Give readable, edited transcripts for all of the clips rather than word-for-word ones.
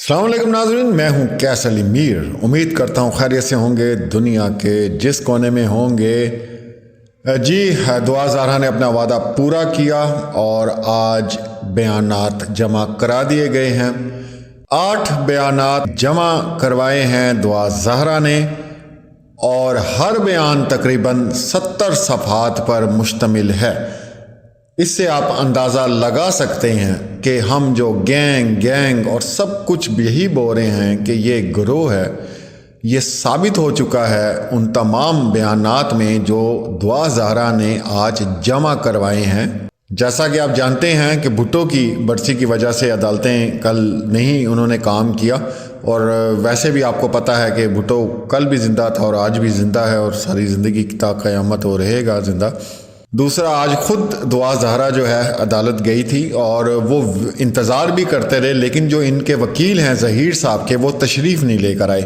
السلام علیکم ناظرین، میں ہوں کیس علی میر۔ امید کرتا ہوں خیریت سے ہوں گے، دنیا کے جس کونے میں ہوں گے۔ جی دعا زہرا نے اپنا وعدہ پورا کیا اور آج بیانات جمع کرا دیے گئے ہیں۔ 8 بیانات جمع کروائے ہیں دعا زہرا نے، اور ہر بیان تقریباً 70 صفحات پر مشتمل ہے۔ اس سے آپ اندازہ لگا سکتے ہیں کہ ہم جو گینگ اور سب کچھ یہی بول رہے ہیں کہ یہ گروہ ہے، یہ ثابت ہو چکا ہے ان تمام بیانات میں جو دعا زہرا نے آج جمع کروائے ہیں۔ جیسا کہ آپ جانتے ہیں کہ بھٹو کی برسی کی وجہ سے عدالتیں کل نہیں انہوں نے کام کیا، اور ویسے بھی آپ کو پتہ ہے کہ بھٹو کل بھی زندہ تھا اور آج بھی زندہ ہے اور ساری زندگی تا قیامت ہو رہے گا زندہ۔ دوسرا، آج خود دعا زہرا جو ہے عدالت گئی تھی اور وہ انتظار بھی کرتے رہے، لیکن جو ان کے وکیل ہیں ظہیر صاحب کے، وہ تشریف نہیں لے کر آئے،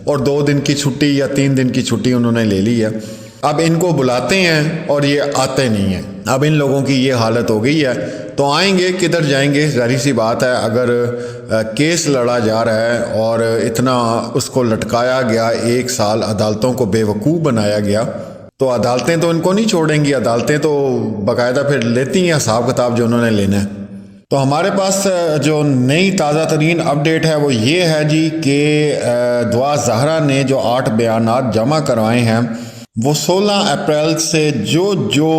اور 2 دن کی چھٹی یا 3 دن کی چھٹی انہوں نے لے لی ہے۔ اب ان کو بلاتے ہیں اور یہ آتے نہیں ہیں۔ اب ان لوگوں کی یہ حالت ہو گئی ہے، تو آئیں گے کدھر جائیں گے؟ ظاہر سی بات ہے، اگر کیس لڑا جا رہا ہے اور اتنا اس کو لٹکایا گیا، 1 سال عدالتوں کو بے وقوف بنایا گیا، تو عدالتیں تو ان کو نہیں چھوڑیں گی، عدالتیں تو باقاعدہ پھر لیتی ہیں حساب کتاب جو انہوں نے لینا ہے۔ تو ہمارے پاس جو نئی تازہ ترین اپڈیٹ ہے وہ یہ ہے جی کہ دعا زہرا نے جو 8 بیانات جمع کروائے ہیں، وہ 16 اپریل سے جو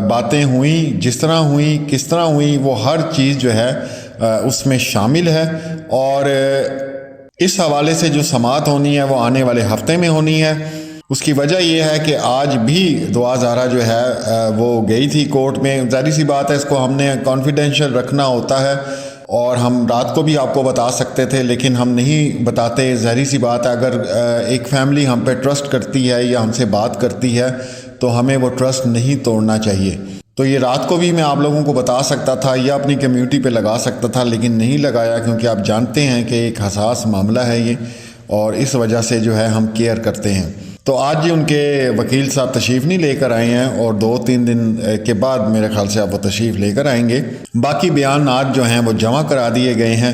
باتیں ہوئیں، جس طرح ہوئیں، کس طرح ہوئیں، وہ ہر چیز جو ہے اس میں شامل ہے، اور اس حوالے سے جو سماعت ہونی ہے وہ آنے والے ہفتے میں ہونی ہے۔ اس کی وجہ یہ ہے کہ آج بھی دعا زہرا جو ہے وہ گئی تھی کورٹ میں۔ ظاہر سی بات ہے، اس کو ہم نے کانفیڈینشیل رکھنا ہوتا ہے، اور ہم رات کو بھی آپ کو بتا سکتے تھے لیکن ہم نہیں بتاتے۔ ظاہر سی بات ہے، اگر ایک فیملی ہم پہ ٹرسٹ کرتی ہے یا ہم سے بات کرتی ہے تو ہمیں وہ ٹرسٹ نہیں توڑنا چاہیے۔ تو یہ رات کو بھی میں آپ لوگوں کو بتا سکتا تھا یا اپنی کمیونٹی پہ لگا سکتا تھا، لیکن نہیں لگایا، کیونکہ آپ جانتے ہیں کہ ایک حساس معاملہ ہے یہ، اور اس وجہ سے جو ہے ہم کیئر کرتے ہیں۔ تو آج جی ان کے وکیل صاحب تشریف نہیں لے کر آئے ہیں، اور 2-3 دن کے بعد میرے خیال سے اب وہ تشریف لے کر آئیں گے۔ باقی بیانات جو ہیں وہ جمع کرا دیے گئے ہیں،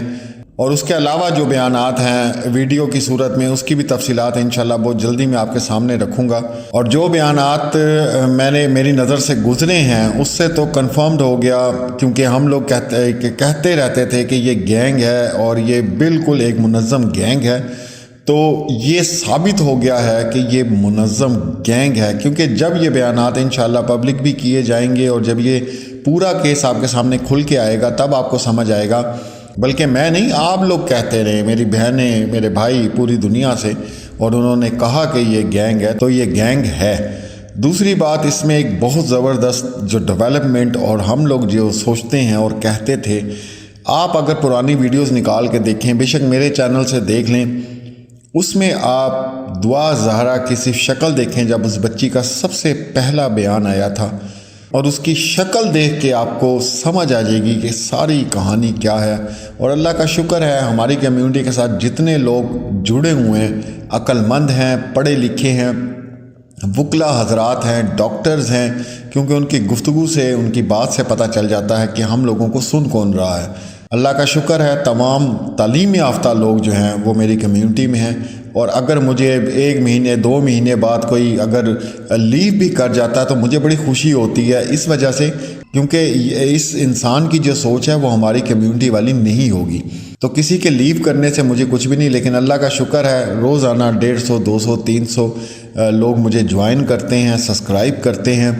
اور اس کے علاوہ جو بیانات ہیں ویڈیو کی صورت میں، اس کی بھی تفصیلات انشاءاللہ بہت جلدی میں آپ کے سامنے رکھوں گا۔ اور جو بیانات میری نظر سے گزرے ہیں اس سے تو کنفرمڈ ہو گیا، کیونکہ ہم لوگ کہتے رہتے تھے کہ یہ گینگ ہے اور یہ بالکل ایک منظم گینگ ہے، تو یہ ثابت ہو گیا ہے کہ یہ منظم گینگ ہے، کیونکہ جب یہ بیانات انشاءاللہ پبلک بھی کیے جائیں گے اور جب یہ پورا کیس آپ کے سامنے کھل کے آئے گا تب آپ کو سمجھ آئے گا۔ بلکہ میں نہیں، آپ لوگ کہتے رہے، میری بہنیں، میرے بھائی پوری دنیا سے، اور انہوں نے کہا کہ یہ گینگ ہے، تو یہ گینگ ہے۔ دوسری بات، اس میں ایک بہت زبردست جو ڈیولپمنٹ، اور ہم لوگ جو سوچتے ہیں اور کہتے تھے، آپ اگر پرانی ویڈیوز نکال کے دیکھیں، بے شک میرے چینل سے دیکھ لیں، اس میں آپ دعا زہرا کی صرف شکل دیکھیں۔ جب اس بچی کا سب سے پہلا بیان آیا تھا، اور اس کی شکل دیکھ کے آپ کو سمجھ آ جائے گی کہ ساری کہانی کیا ہے۔ اور اللہ کا شکر ہے، ہماری کمیونٹی کے ساتھ جتنے لوگ جڑے ہوئے ہیں، عقل مند ہیں، پڑھے لکھے ہیں، وکلا حضرات ہیں، ڈاکٹرز ہیں، کیونکہ ان کی گفتگو سے، ان کی بات سے پتہ چل جاتا ہے کہ ہم لوگوں کو سن کون رہا ہے۔ اللہ کا شکر ہے، تمام تعلیم یافتہ لوگ جو ہیں وہ میری کمیونٹی میں ہیں، اور اگر مجھے 1 مہینے 2 مہینے بعد کوئی اگر لیو بھی کر جاتا ہے تو مجھے بڑی خوشی ہوتی ہے، اس وجہ سے کیونکہ اس انسان کی جو سوچ ہے وہ ہماری کمیونٹی والی نہیں ہوگی، تو کسی کے لیو کرنے سے مجھے کچھ بھی نہیں۔ لیکن اللہ کا شکر ہے، روزانہ 150 200 300 لوگ مجھے جوائن کرتے ہیں، سبسکرائب کرتے ہیں،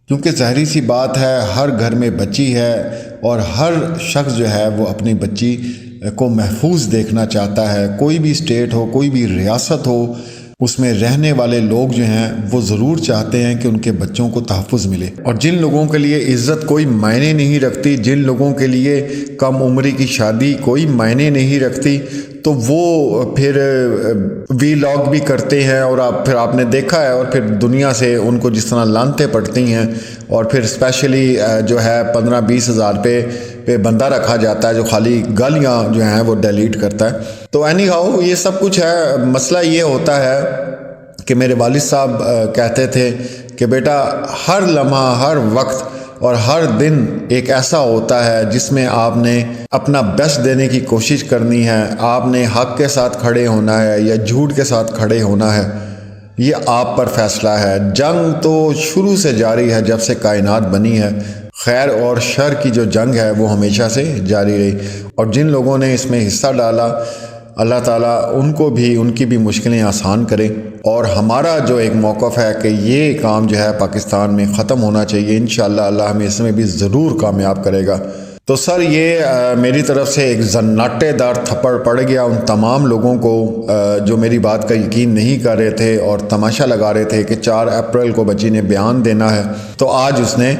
کیونکہ ظاہری سی بات ہے، ہر گھر میں بچی ہے، اور ہر شخص جو ہے وہ اپنی بچی کو محفوظ دیکھنا چاہتا ہے۔ کوئی بھی اسٹیٹ ہو، کوئی بھی ریاست ہو، اس میں رہنے والے لوگ جو ہیں وہ ضرور چاہتے ہیں کہ ان کے بچوں کو تحفظ ملے۔ اور جن لوگوں کے لیے عزت کوئی معنی نہیں رکھتی، جن لوگوں کے لیے کم عمری کی شادی کوئی معنی نہیں رکھتی، تو وہ پھر وی لاگ بھی کرتے ہیں، اور پھر آپ نے دیکھا ہے، اور پھر دنیا سے ان کو جس طرح لعنتیں پڑتی ہیں، اور پھر اسپیشلی جو ہے 15-20 ہزار پہ بندہ رکھا جاتا ہے جو خالی گالیاں جو ہیں وہ ڈیلیٹ کرتا ہے۔ تو اینی ہاؤ یہ سب کچھ ہے۔ مسئلہ یہ ہوتا ہے کہ میرے والد صاحب کہتے تھے کہ بیٹا، ہر لمحہ، ہر وقت اور ہر دن ایک ایسا ہوتا ہے جس میں آپ نے اپنا بیسٹ دینے کی کوشش کرنی ہے، آپ نے حق کے ساتھ کھڑے ہونا ہے یا جھوٹ کے ساتھ کھڑے ہونا ہے، یہ آپ پر فیصلہ ہے۔ جنگ تو شروع سے جاری ہے، جب سے کائنات بنی ہے، خیر اور شر کی جو جنگ ہے وہ ہمیشہ سے جاری رہی، اور جن لوگوں نے اس میں حصہ ڈالا اللہ تعالیٰ ان کو بھی، ان کی بھی مشکلیں آسان کرے، اور ہمارا جو ایک موقف ہے کہ یہ کام جو ہے پاکستان میں ختم ہونا چاہیے، انشاءاللہ اللہ ہمیں اس میں بھی ضرور کامیاب کرے گا۔ تو سر یہ میری طرف سے ایک زناٹے دار تھپڑ پڑ گیا ان تمام لوگوں کو جو میری بات کا یقین نہیں کر رہے تھے اور تماشا لگا رہے تھے کہ 4 اپریل کو بچی نے بیان دینا ہے، تو آج اس نے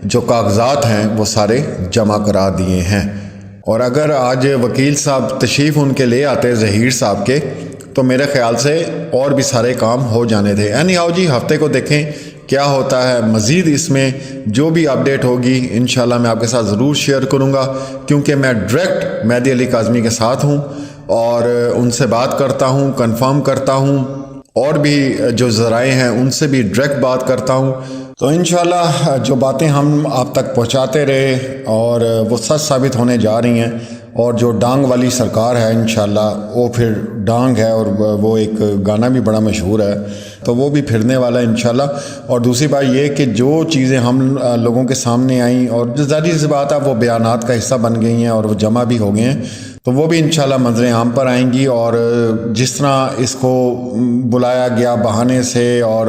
جو کاغذات ہیں وہ سارے جمع کرا دیے ہیں۔ اور اگر آج وکیل صاحب تشریف ان کے لے آتے ظہیر صاحب کے، تو میرے خیال سے اور بھی سارے کام ہو جانے تھے۔ اینی ہاؤ جی، ہفتے کو دیکھیں کیا ہوتا ہے، مزید اس میں جو بھی اپڈیٹ ہوگی انشاءاللہ میں آپ کے ساتھ ضرور شیئر کروں گا، کیونکہ میں ڈائریکٹ مہدی علی کاظمی کے ساتھ ہوں اور ان سے بات کرتا ہوں، کنفرم کرتا ہوں، اور بھی جو ذرائع ہیں ان سے بھی ڈائریکٹ بات کرتا ہوں۔ تو انشاءاللہ جو باتیں ہم آپ تک پہنچاتے رہے اور وہ سچ ثابت ہونے جا رہی ہیں، اور جو ڈانگ والی سرکار ہے انشاءاللہ وہ پھر ڈانگ ہے، اور وہ ایک گانا بھی بڑا مشہور ہے، تو وہ بھی پھرنے والا ہے انشاءاللہ۔ اور دوسری بات یہ کہ جو چیزیں ہم لوگوں کے سامنے آئیں اور جو ظاہر سی بات ہے وہ بیانات کا حصہ بن گئی ہیں اور وہ جمع بھی ہو گئے ہیں، تو وہ بھی انشاءاللہ منظر عام پر آئیں گی، اور جس طرح اس کو بلایا گیا بہانے سے اور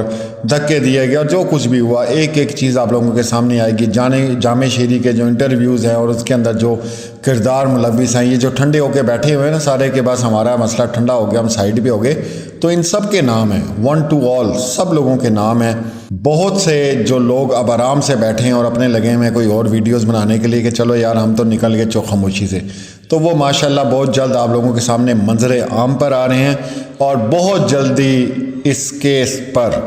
دھکے دیے گئے اور جو کچھ بھی ہوا، ایک ایک چیز آپ لوگوں کے سامنے آئے گی۔ جامع شیری کے جو انٹرویوز ہیں اور اس کے اندر جو کردار ملوث ہیں، یہ جو ٹھنڈے ہو کے بیٹھے ہوئے ہیں نا سارے کے بس ہمارا مسئلہ ٹھنڈا ہو گیا، ہم سائڈ پہ ہو گئے، تو ان سب کے نام ہیں، 1 to all، سب لوگوں کے نام ہیں۔ بہت سے جو لوگ اب آرام سے بیٹھے ہیں اور اپنے لگے ہیں کوئی اور ویڈیوز بنانے کے لیے کہ چلو یار ہم تو نکل گئے چوک خاموشی سے، تو وہ ماشاءاللہ بہت جلد آپ لوگوں کے سامنے منظر عام پر آ رہے ہیں، اور بہت جلدی اس کیس پر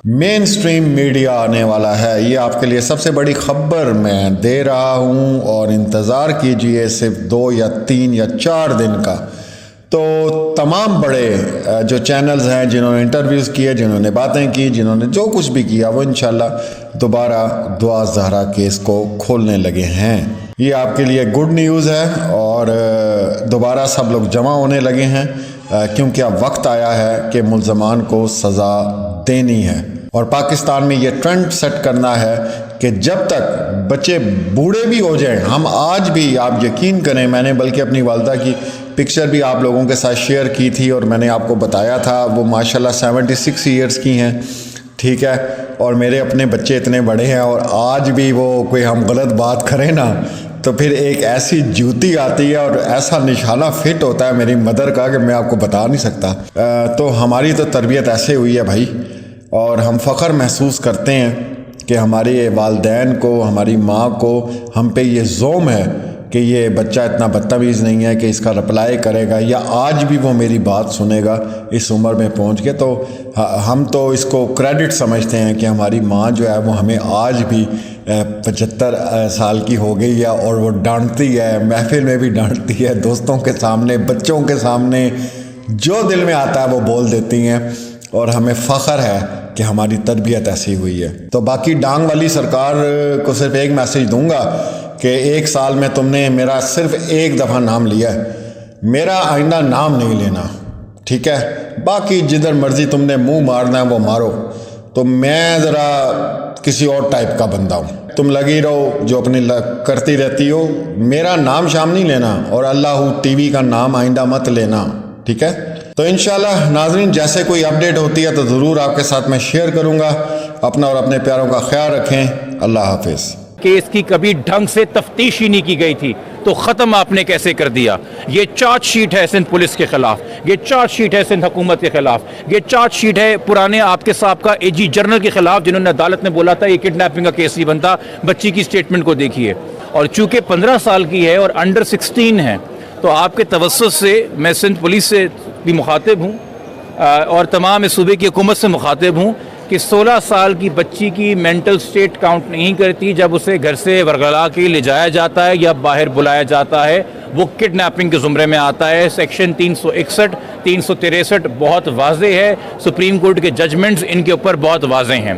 مین سٹریم میڈیا آنے والا ہے۔ یہ آپ کے لیے سب سے بڑی خبر میں دے رہا ہوں، اور انتظار کیجئے صرف 2 یا 3 یا 4 دن کا۔ تو تمام بڑے جو چینلز ہیں جنہوں نے انٹرویوز کیے، جنہوں نے باتیں کی، جنہوں نے جو کچھ بھی کیا، وہ انشاءاللہ دوبارہ دعا زہرا کیس کو کھولنے لگے ہیں۔ یہ آپ کے لیے گڈ نیوز ہے، اور دوبارہ سب لوگ جمع ہونے لگے ہیں، کیونکہ اب وقت آیا ہے کہ ملزمان کو سزا دینی ہے، اور پاکستان میں یہ ٹرینڈ سیٹ کرنا ہے کہ جب تک بچے بوڑھے بھی ہو جائیں، ہم آج بھی، آپ یقین کریں، میں نے بلکہ اپنی والدہ کی پکچر بھی آپ لوگوں کے ساتھ شیئر کی تھی، اور میں نے آپ کو بتایا تھا وہ ماشاءاللہ 76 ایئرز کی ہیں، ٹھیک ہے، اور میرے اپنے بچے اتنے بڑے ہیں، اور آج بھی وہ کوئی ہم غلط بات کریں نا تو پھر ایک ایسی جوتی آتی ہے اور ایسا نشانہ فٹ ہوتا ہے میری مدر کا کہ میں آپ کو بتا نہیں سکتا۔ تو ہماری تو تربیت ایسے ہوئی ہے بھائی، اور ہم فخر محسوس کرتے ہیں کہ ہمارے والدین کو، ہماری ماں کو ہم پہ یہ زوم ہے کہ یہ بچہ اتنا بدتمیز نہیں ہے کہ اس کا رپلائی کرے گا یا آج بھی وہ میری بات سنے گا اس عمر میں پہنچ کے۔ تو ہم تو اس کو کریڈٹ سمجھتے ہیں کہ ہماری ماں جو ہے وہ ہمیں آج بھی 75 سال کی ہو گئی ہے، اور وہ ڈانٹتی ہے، محفل میں بھی ڈانٹتی ہے، دوستوں کے سامنے، بچوں کے سامنے، جو دل میں آتا ہے وہ بول دیتی ہیں، اور ہمیں فخر ہے کہ ہماری تربیت ایسی ہوئی ہے۔ تو باقی ڈانگ والی سرکار کو صرف ایک میسیج دوں گا کہ 1 سال میں تم نے میرا صرف 1 دفعہ نام لیا ہے، میرا آئندہ نام نہیں لینا، ٹھیک ہے؟ باقی جدھر مرضی تم نے منہ مارنا ہے وہ مارو، تو میں ذرا کسی اور ٹائپ کا بندہ ہوں، تم لگی رہو جو اپنی کرتی رہتی ہو، میرا نام شام نہیں لینا، اور اللہ ٹی وی کا نام آئندہ مت لینا، ٹھیک ہے؟ تو انشاءاللہ ناظرین جیسے کوئی اپڈیٹ ہوتی ہے تو ضرور آپ کے ساتھ میں شیئر کروں گا۔ اپنا اور اپنے پیاروں کا خیال رکھیں، اللہ حافظ۔ کیس کی کبھی ڈھنگ سے تفتیش ہی نہیں کی گئی تھی تو ختم آپ نے کیسے کر دیا؟ یہ چارج شیٹ ہے سندھ پولیس کے خلاف، یہ چارج شیٹ ہے سندھ حکومت کے خلاف، یہ چارج شیٹ ہے پرانے آپ کے سابقہ اے جی جنرل کے خلاف جنہوں نے عدالت نے بولا تھا یہ کڈنیپنگ کا کیس نہیں بنتا۔ بچی کی سٹیٹمنٹ کو دیکھیے، اور چونکہ 15 سال کی ہے اور انڈر 16 ہے، تو آپ کے توسط سے میں سندھ پولیس سے بھی مخاطب ہوں اور تمام اس صوبے کی حکومت سے مخاطب ہوں کہ 16 سال کی بچی کی مینٹل سٹیٹ کاؤنٹ نہیں کرتی جب اسے گھر سے ورغلا کے لے جایا جاتا ہے یا باہر بلایا جاتا ہے، وہ کڈنیپنگ کے زمرے میں آتا ہے۔ سیکشن 361 363 بہت واضح ہے، سپریم کورٹ کے ججمنٹس ان کے اوپر بہت واضح ہیں۔